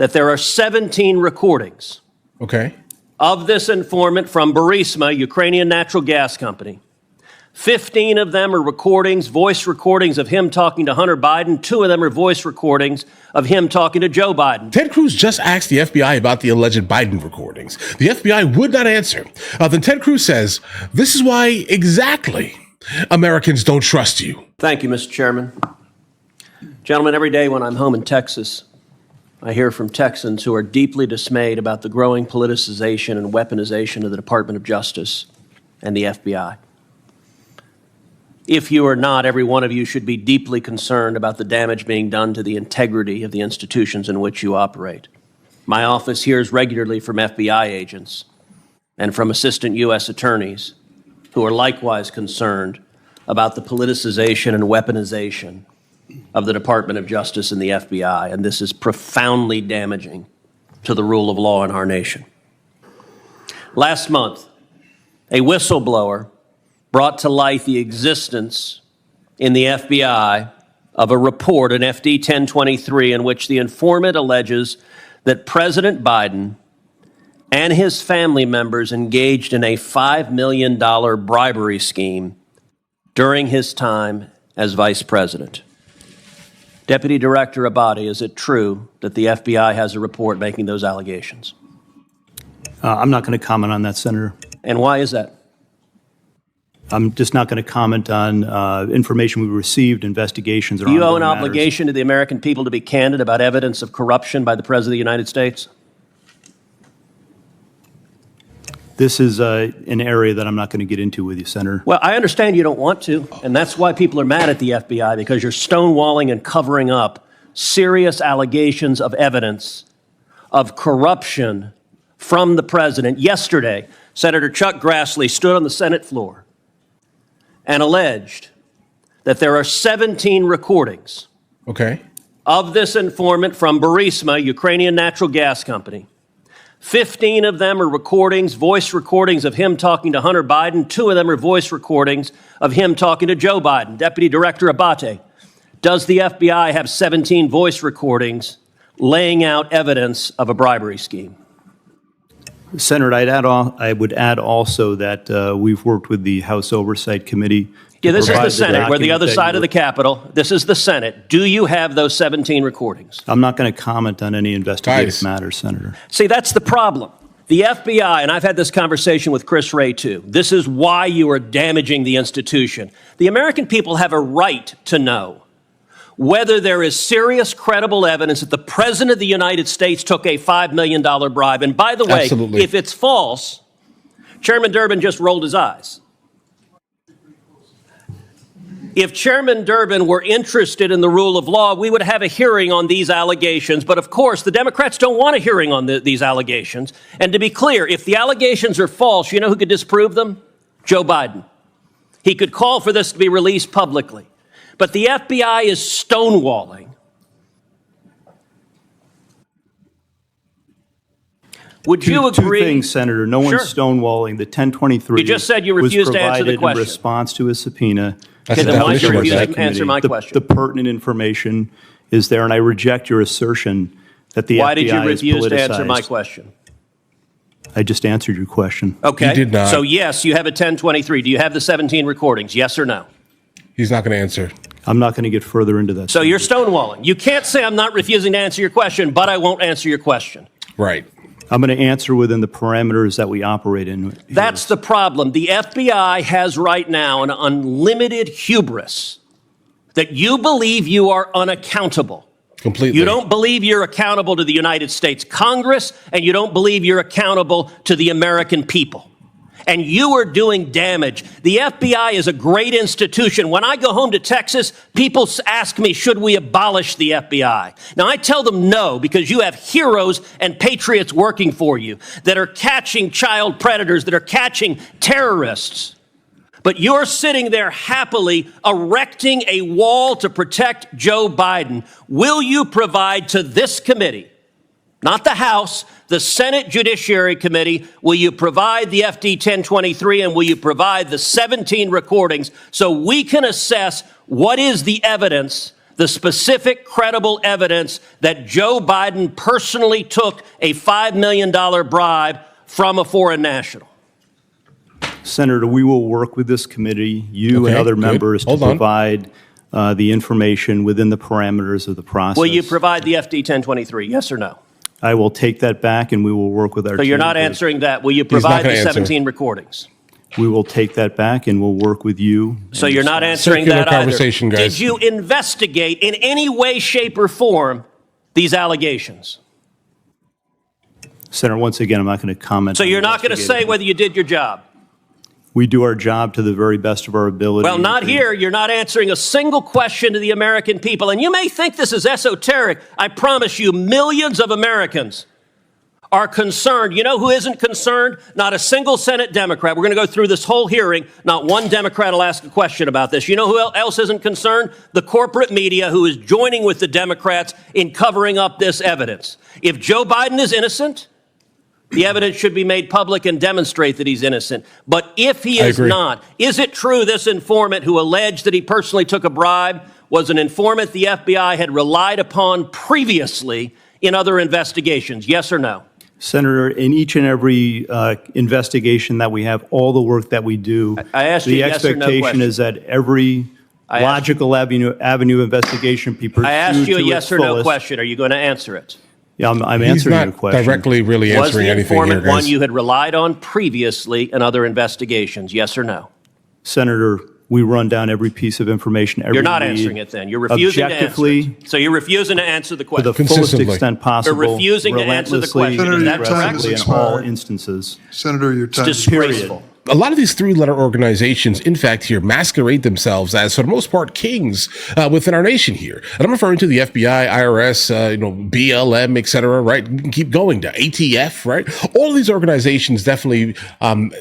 that there are 17 recordings of this informant from Burisma, Ukrainian natural gas company. 15 of them are recordings, voice recordings of him talking to Hunter Biden. 2 of them are voice recordings of him talking to Joe Biden. Ted Cruz just asked the FBI about the alleged Biden recordings. The FBI would not answer. Then Ted Cruz says, this is why exactly Americans don't trust you. Thank you, Mr. Chairman. Gentlemen, every day when I'm home in Texas, I hear from Texans who are deeply dismayed about the growing politicization and weaponization of the Department of Justice and the FBI. If you are not, every one of you should be deeply concerned about the damage being done to the integrity of the institutions in which you operate. My office hears regularly from FBI agents and from assistant U.S. attorneys who are likewise concerned about the politicization and weaponization of the Department of Justice and the FBI, and this is profoundly damaging to the rule of law in our nation. Last month, a whistleblower brought to light the existence in the FBI of a report, an FD 1023, in which the informant alleges that President Biden and his family members engaged in a $5 million bribery scheme during his time as vice president. Deputy Director Abate, is it true that the FBI has a report making those allegations? I'm not going to comment on that, Senator. And why is that? I'm just not going to comment on information we received, investigations. Do you owe an obligation to the American people to be candid about evidence of corruption by the President of the United States? This is an area that I'm not going to get into with you, Senator. Well, I understand you don't want to, and that's why people are mad at the FBI, because you're stonewalling and covering up serious allegations of evidence of corruption from the president. Yesterday, Senator Chuck Grassley stood on the Senate floor and alleged that there are 17 recordings of this informant from Burisma, Ukrainian natural gas company. 15 of them are recordings, voice recordings of him talking to Hunter Biden. 2 of them are voice recordings of him talking to Joe Biden. Deputy Director Abate, does the FBI have 17 voice recordings laying out evidence of a bribery scheme? Senator, I would add also that we've worked with the House Oversight Committee. Yeah, this is the Senate. We're the other side of the Capitol. This is the Senate. Do you have those 17 recordings? I'm not going to comment on any investigative matters, Senator. See, that's the problem. The FBI, and I've had this conversation with Chris Wray too, this is why you are damaging the institution. The American people have a right to know whether there is serious, credible evidence that the President of the United States took a $5 million bribe. And by the way, if it's false, Chairman Durbin just rolled his eyes. If Chairman Durbin were interested in the rule of law, we would have a hearing on these allegations. But of course, the Democrats don't want a hearing on these allegations. And to be clear, if the allegations are false, you know who could disprove them? Joe Biden. He could call for this to be released publicly. But the FBI is stonewalling. Would you agree? Two things, Senator. No one's stonewalling. The 1023 you just said you refused to answer the question. In response to a subpoena. Okay, then why don't you refuse to answer my question? The pertinent information is there, and I reject your assertion that the FBI is politicized. Why did you refuse to answer my question? I just answered your question. Okay. You did not. So yes, you have a 1023. Do you have the 17 recordings? Yes or no? He's not going to answer. I'm not going to get further into that. So you're stonewalling. You can't say I'm not refusing to answer your question, but I won't answer your question. Right. I'm going to answer within the parameters that we operate in. That's the problem. The FBI has right now an unlimited hubris that you believe you are unaccountable. Completely. You don't believe you're accountable to the United States Congress, and you don't believe you're accountable to the American people. And you are doing damage. The FBI is a great institution. When I go home to Texas, people ask me, should we abolish the FBI? Now, I tell them no, because you have heroes and patriots working for you that are catching child predators, that are catching terrorists. But you're sitting there happily erecting a wall to protect Joe Biden. Will you provide to this committee, not the House, the Senate Judiciary Committee, will you provide the FD 1023 and will you provide the 17 recordings so we can assess what is the evidence the specific credible evidence that Joe Biden personally took a $5 million bribe from a foreign national? Senator, we will work with this committee, you and Okay, other good. members, to Hold on. provide the information within the parameters of the process. Will you provide the FD 1023, yes or no? I will take that back, and we will work with our So you're team not to- answering that. Will you not provide gonna the answer. 17 recordings? We will take that back, and we'll work with you. So and you're the not staff. answering Circular that either. conversation, guys. Did you investigate in any way, shape, or form these allegations? Senator, once again, I'm not going to comment. So on you're not going to say investigating. whether you did your job? We do our job to the very best of our ability. Well, not here. You're not answering a single question to the American people. And you may think this is esoteric. I promise you, millions of Americans are concerned. You know who isn't concerned? Not a single Senate Democrat. We're going to go through this whole hearing. Not one Democrat will ask a question about this. You know who else isn't concerned? The corporate media, who is joining with the Democrats in covering up this evidence. If Joe Biden is innocent, the evidence should be made public and demonstrate that he's innocent. But if he is agree. not, is it true this informant who alleged that he personally took a bribe was an informant the FBI had relied upon previously in other investigations? Yes or no? Senator, in each and every investigation that we have, all the work that we do, I asked you the a yes or no expectation question. is that every I asked- logical avenue of investigation be pursued I asked you a to yes its or no fullest. question. Are you going to answer it? Yeah, I'm He's answering not your question. directly really Was answering the anything here, informant one guys. you had relied on previously in other investigations? Yes or no? Senator, we run down every piece of information. Every You're not lead, answering it then. You're refusing to answer objectively, it. So you're refusing to answer the to question. the fullest Consistently. extent possible. refusing to answer the relentlessly, question. Senator, Is your that time correct? has in all expired. instances. Senator, your time is Disgraceful. A lot of these three-letter organizations, in fact, here masquerade themselves as, for the most part, kings within our nation here. And I'm referring to the FBI, IRS, BLM, et cetera, right? You can keep going to ATF, right? All of these organizations definitely,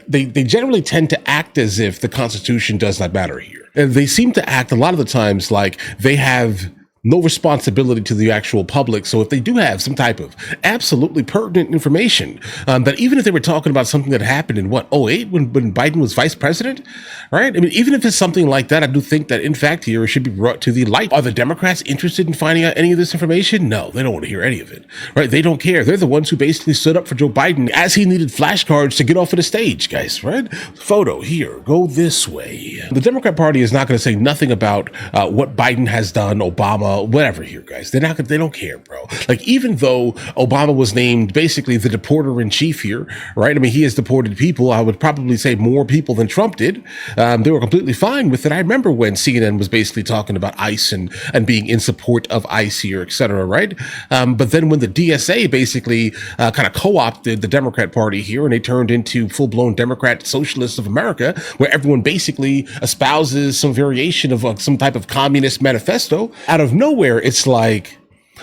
they generally tend to act as if the Constitution does not matter here. And they seem to act a lot of the times like they have no responsibility to the actual public. So if they do have some type of absolutely pertinent information, that even if they were talking about something that happened in what, 2008 when Biden was vice president, right? I mean, even if it's something like that, I do think that in fact here it should be brought to the light. Are the Democrats interested in finding out any of this information? No, they don't want to hear any of it, right? They don't care. They're the ones who basically stood up for Joe Biden as he needed flashcards to get off of the stage, guys, right? Photo here, go this way. The Democrat Party is not going to say nothing about what Biden has done, Obama, whatever here, guys. They don't care, bro. Like, even though Obama was named basically the deporter in chief here, right? I mean, he has deported people. I would probably say more people than Trump did. They were completely fine with it. I remember when CNN was basically talking about ICE and being in support of ICE here, et cetera, right? But then when the DSA basically kind of co-opted the Democrat Party here and they turned into full-blown Democrat Socialists of America, where everyone basically espouses some variation of some type of communist manifesto, out of nowhere, it's like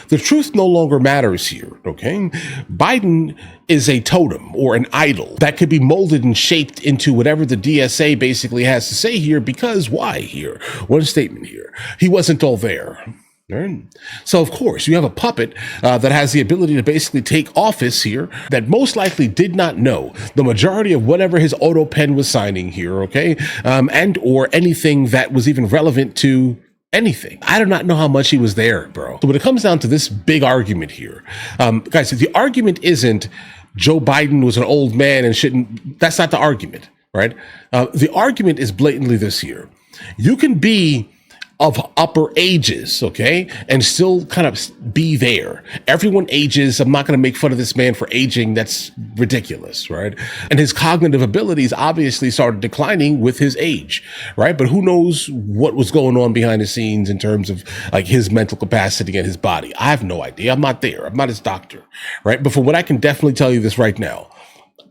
the truth no longer matters here, okay? Biden is a totem or an idol that could be molded and shaped into whatever the DSA basically has to say here, because why here? One statement here. He wasn't all there. Right? So, of course, you have a puppet that has the ability to basically take office here that most likely did not know the majority of whatever his auto pen was signing here, okay? And or anything that was even relevant to anything. I do not know how much he was there, bro. So when it comes down to this big argument here, guys, the argument isn't Joe Biden was an old man and shouldn't, that's not the argument, right? The argument is blatantly this here. You can be of upper ages, okay, and still kind of be there. Everyone ages. I'm not going to make fun of this man for aging. That's ridiculous, right? And his cognitive abilities obviously started declining with his age, right? But who knows what was going on behind the scenes in terms of like his mental capacity and his body. I have no idea. I'm not there. I'm not his doctor, right? But for what I can definitely tell you this right now,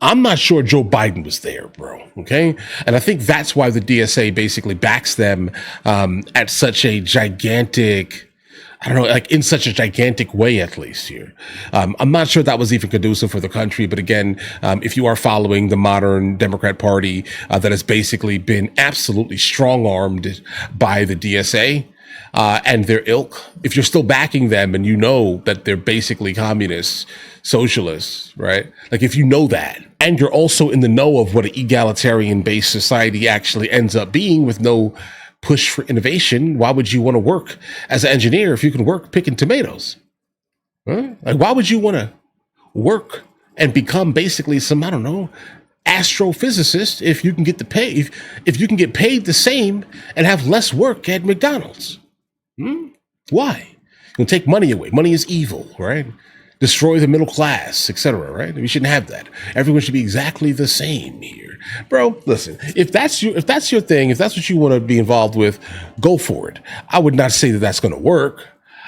I'm not sure Joe Biden was there, bro. Okay. And I think that's why the DSA basically backs them at such a gigantic, I don't know, like in such a gigantic way, at least here. I'm not sure that was even conducive for the country. But again, if you are following the modern Democrat Party that has basically been absolutely strong-armed by the DSA, and their ilk, if you're still backing them and you know that they're basically communists, socialists, right? Like if you know that, and you're also in the know of what an egalitarian-based society actually ends up being with no push for innovation, why would you want to work as an engineer if you can work picking tomatoes? Huh? Like, why would you want to work and become basically some, I don't know, astrophysicist if you can get the pay, if you can get paid the same and have less work at McDonald's? Why? You'll take money away. Money is evil, right? Destroy the middle class, etc. Right? We shouldn't have that. Everyone should be exactly the same here, bro. Listen, if that's your thing, if that's what you want to be involved with, go for it. I would not say that that's going to work.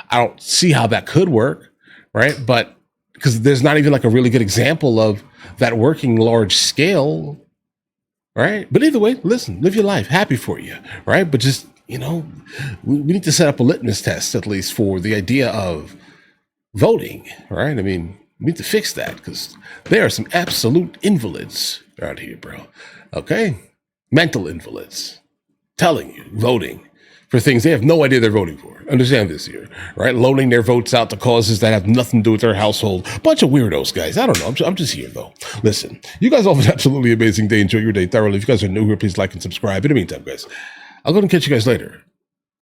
I don't see how that could work, right? But because there's not even like a really good example of that working large scale, right? But either way, listen, live your life. Happy for you, right? But just, we need to set up a litmus test at least for the idea of voting, right? I mean, we need to fix that because there are some absolute invalids around here, bro. Okay? Mental invalids telling you, voting for things they have no idea they're voting for. Understand this here, right? Loaning their votes out to causes that have nothing to do with their household. Bunch of weirdos, guys. I don't know. I'm just here, though. Listen, you guys all have an absolutely amazing day. Enjoy your day thoroughly. If you guys are new here, please like and subscribe. In the meantime, guys, I'll go and catch you guys later.